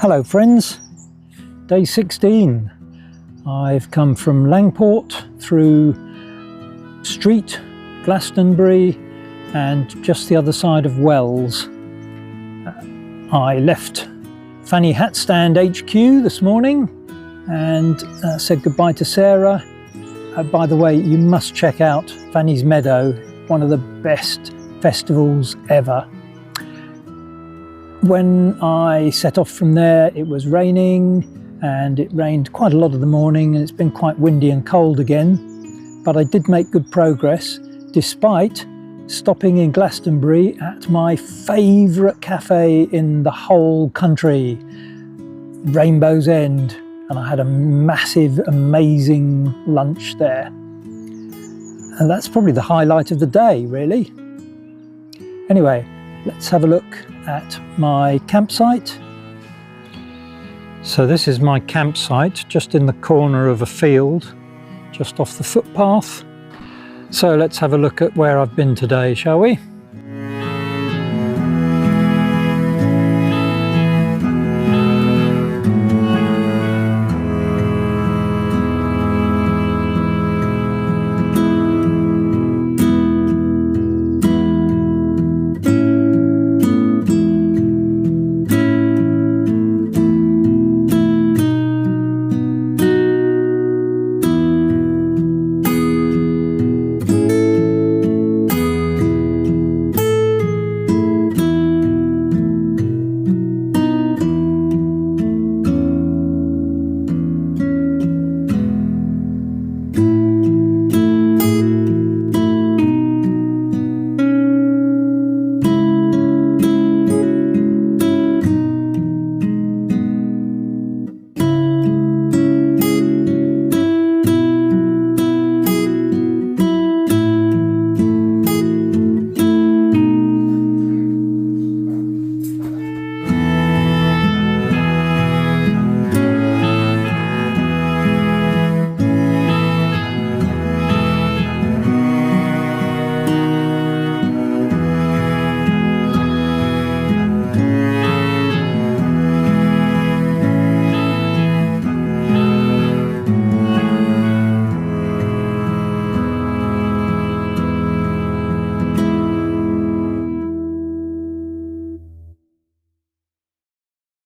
Hello friends, day 16. I've come from Langport through Street, Glastonbury and just the other side of Wells. I left Fanny Hat Stand HQ this morning and said goodbye to Sarah. By the way, you must check out Fanny's Meadow, one of the best festivals ever. When I set off from there, it was raining, and it rained quite a lot of the morning, and it's been quite windy and cold again. But I did make good progress, despite stopping in Glastonbury at my favourite café in the whole country, Rainbow's End, and I had a massive, amazing lunch there. And that's probably the highlight of the day, really. Anyway, let's have a look at my campsite. So this is my campsite, just in the corner of a field, just off the footpath. So let's have a look at where I've been today, shall we?